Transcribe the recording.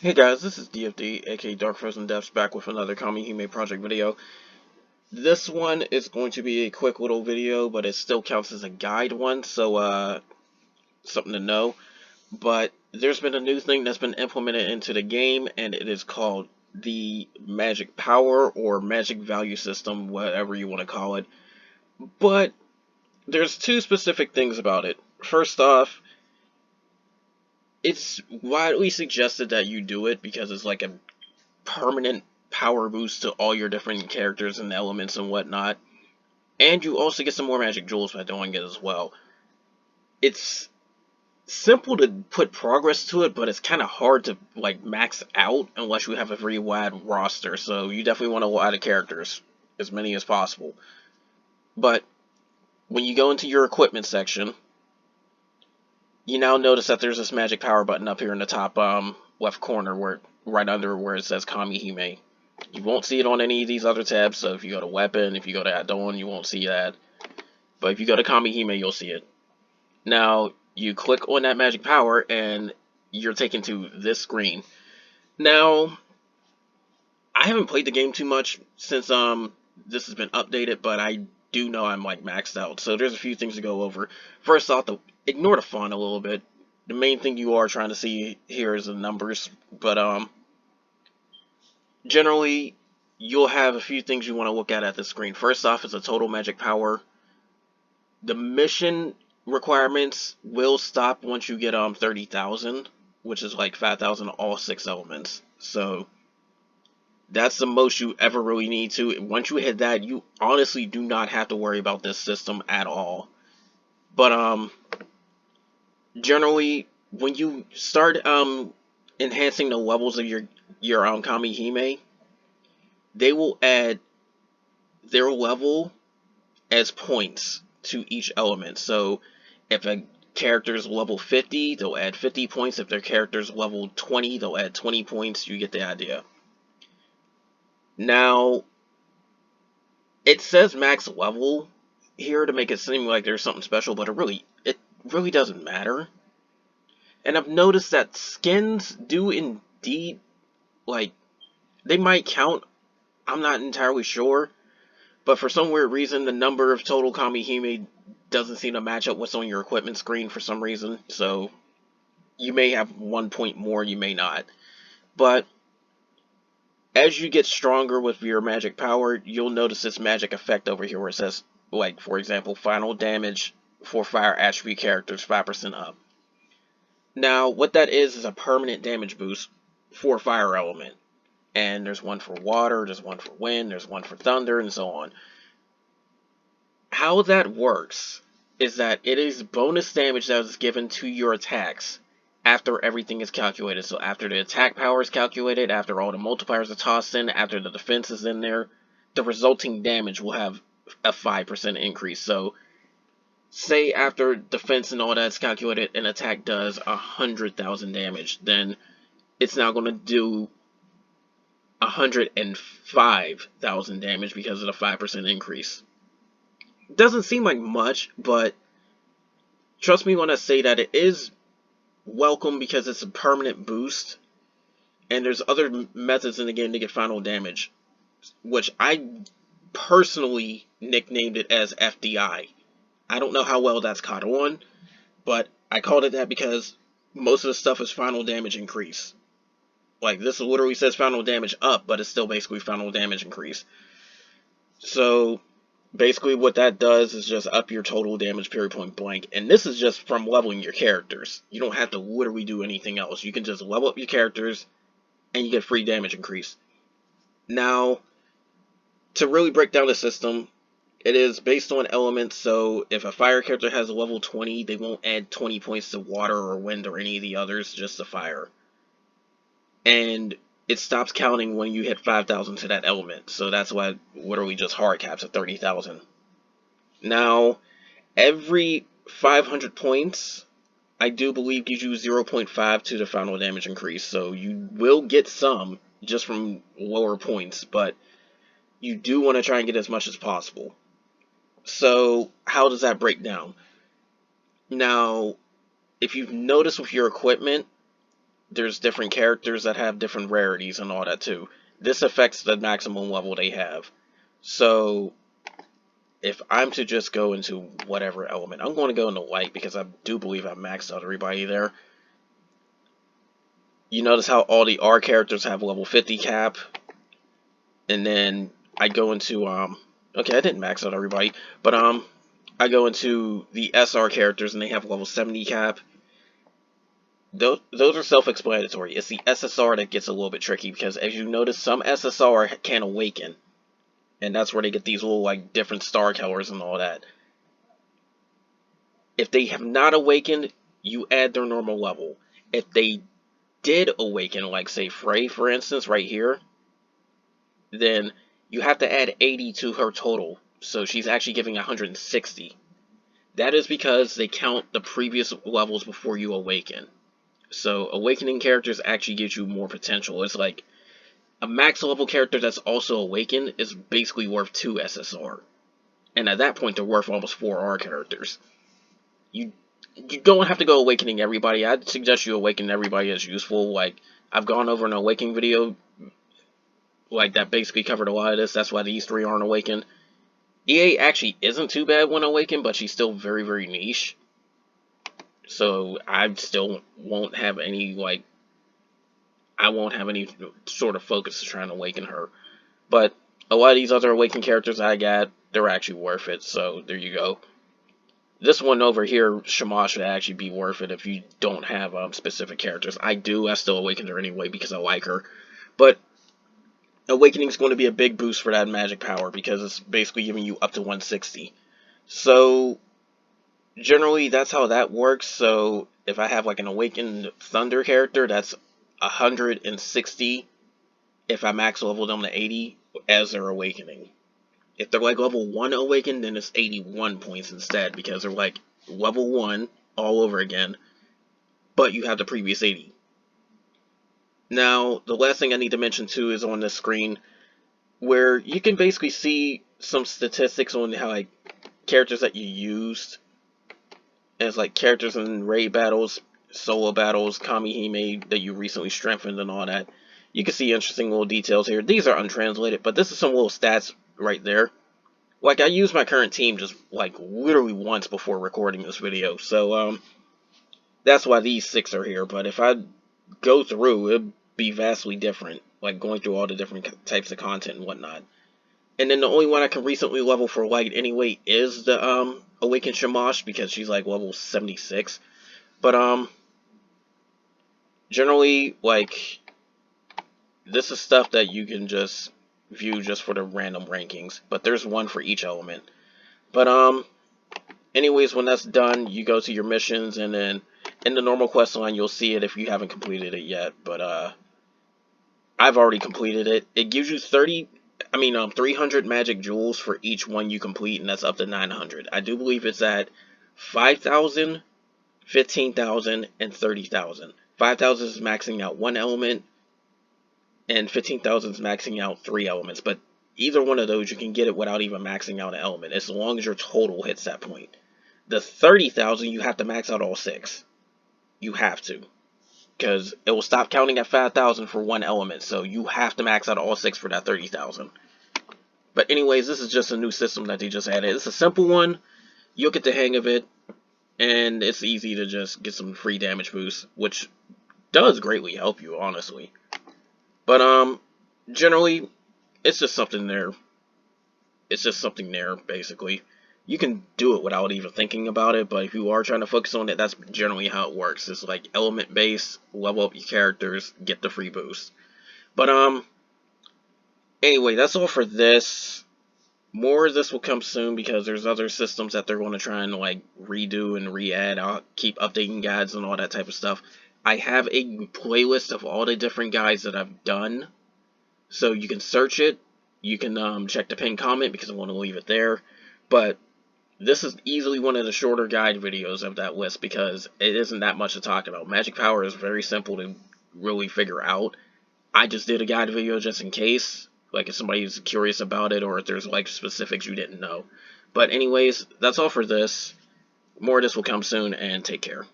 Hey guys, this is DFD, aka Dark Frozen Depths, back with another Kamihime project video. This one is going to be a quick little video, but it still counts as a guide one, so something to know. But there's been a new thing that's been implemented into the game, and it is called the magic power or magic value system, whatever you want to call it. But there's two specific things about it. First off, it's widely suggested that you do it because it's like a permanent power boost to all your different characters and elements and whatnot. And you also get some more magic jewels by doing it as well. It's simple to put progress to it, but it's kind of hard to like max out unless you have a very wide roster. So you definitely want a lot of characters, as many as possible. But when you go into your equipment section, you now notice that there's this magic power button up here in the top left corner, where right under where it says Kamihime. You won't see it on any of these other tabs, so if you go to weapon, if you go to add-on, you won't see that. But if you go to Kamihime, you'll see it. Now, you click on that magic power, and you're taken to this screen. Now, I haven't played the game too much since this has been updated, but I do know I'm like maxed out, so there's a few things to go over. First off, ignore the font a little bit. The main thing you are trying to see here is the numbers, but generally, you'll have a few things you want to look at the screen. First off is a total magic power. The mission requirements will stop once you get 30,000, which is like 5,000 all 6 elements. So that's the most you ever really need to. Once you hit that, you honestly do not have to worry about this system at all. But generally, when you start enhancing the levels of your Kamihime, they will add their level as points to each element. So if a character is level 50, they'll add 50 points. If their character is level 20, they'll add 20 points. You get the idea. Now, it says max level here to make it seem like there's something special, but it really doesn't matter. And I've noticed that skins do indeed, like, they might count. I'm not entirely sure. But for some weird reason, the number of total Kamihime doesn't seem to match up what's on your equipment screen for some reason. So you may have 1 point more, you may not. But as you get stronger with your magic power, you'll notice this magic effect over here where it says, like, for example, final damage for fire attribute characters 5% up. Now, what that is a permanent damage boost for fire element. And there's one for water, there's one for wind, there's one for thunder, and so on. How that works is that it is bonus damage that is given to your attacks after everything is calculated. So after the attack power is calculated, after all the multipliers are tossed in, after the defense is in there, the resulting damage will have a 5% increase. So say after defense and all that's calculated, an attack does 100,000 damage, then it's now going to do 105,000 damage because of the 5% increase. Doesn't seem like much, but trust me when I say that it is welcome because it's a permanent boost, and there's other methods in the game to get final damage, which I personally nicknamed it as FDI. I don't know how well that's caught on, but I called it that because most of the stuff is final damage increase. Like, this literally says final damage up, but it's still basically final damage increase. So basically what that does is just up your total damage period point blank. And this is just from leveling your characters. You don't have to literally do anything else. You can just level up your characters and you get free damage increase. Now, to really break down the system, it is based on elements. So if a fire character has a level 20, they won't add 20 points to water or wind or any of the others, just the fire. And it stops counting when you hit 5,000 to that element. So that's why it literally just hard caps at 30,000. Now, every 500 points, I do believe gives you 0.5 to the final damage increase. So you will get some just from lower points, but you do want to try and get as much as possible. So how does that break down? Now, if you've noticed with your equipment, there's different characters that have different rarities and all that too. This affects the maximum level they have. So if I'm to just go into whatever element, I'm going to go into light because I do believe I maxed out everybody there. You notice how all the R characters have level 50 cap, and then I go into okay, I didn't max out everybody, but I go into the SR characters and they have level 70 cap. Those are self-explanatory. It's the SSR that gets a little bit tricky because, as you notice, some SSR can awaken, and that's where they get these little like different star colors and all that. If they have not awakened, you add their normal level. If they did awaken, like say Frey for instance right here, then you have to add 80 to her total, so she's actually giving 160. That is because they count the previous levels before you awaken. So awakening characters actually gives you more potential. It's like a max level character that's also awakened is basically worth 2 SSR. And at that point they're worth almost 4 R characters. You don't have to go awakening everybody. I'd suggest you awaken everybody as useful. Like, I've gone over an awakening video like that basically covered a lot of this. That's why these 3 aren't awakened. EA actually isn't too bad when awakened, but she's still very, very niche. So I still won't have any, like, I won't have any sort of focus trying to awaken her. But a lot of these other awakened characters I got, they're actually worth it. So there you go. This one over here, Shamash, would actually be worth it if you don't have specific characters. I still awakened her anyway because I like her. But awakening is going to be a big boost for that magic power because it's basically giving you up to 160. So generally that's how that works. So if I have like an awakened thunder character, that's 160 if I max level them to 80 as they're awakening. If they're like level 1 awakened, then it's 81 points instead because they're like level 1 all over again, but you have the previous 80. Now, the last thing I need to mention too is on this screen where you can basically see some statistics on how like characters that you used as like characters in raid battles, solo battles, Kamihime that you recently strengthened and all that. You can see interesting little details here. These are untranslated, but this is some little stats right there. Like, I used my current team just, like, literally once before recording this video. So, that's why these 6 are here. But if I go through, it'd be vastly different. Like, going through all the different types of content and whatnot. And then the only one I can recently level for light anyway is the, Awakened Shamash, because she's, like, level 76. But, generally, like, this is stuff that you can just view just for the random rankings, but there's one for each element. But anyways, when that's done, you go to your missions, and then in the normal quest line you'll see it if you haven't completed it yet. But I've already completed it. It gives you 300 magic jewels for each one you complete, and that's up to 900. I do believe it's at 5,000, 15,000, and 30,000. 5,000 is maxing out 1 element, and 15,000 is maxing out 3 elements, but either one of those you can get it without even maxing out an element, as long as your total hits that point. The 30,000 you have to max out all 6. You have to, because it will stop counting at 5,000 for 1 element, so you have to max out all 6 for that 30,000. But anyways, this is just a new system that they just added. It's a simple one, you'll get the hang of it, and it's easy to just get some free damage boosts, which does greatly help you, honestly. But generally, it's just something there. It's just something there, basically. You can do it without even thinking about it, but if you are trying to focus on it, that's generally how it works. It's like element based, level up your characters, get the free boost. But anyway, that's all for this. More of this will come soon because there's other systems that they're going to try and like redo and re-add. I'll keep updating guides and all that type of stuff. I have a playlist of all the different guides that I've done, so you can search it. You can check the pinned comment because I want to leave it there. But this is easily one of the shorter guide videos of that list because it isn't that much to talk about. Magic power is very simple to really figure out. I just did a guide video just in case, like if somebody's curious about it or if there's like specifics you didn't know. But anyways, that's all for this. More of this will come soon, and take care.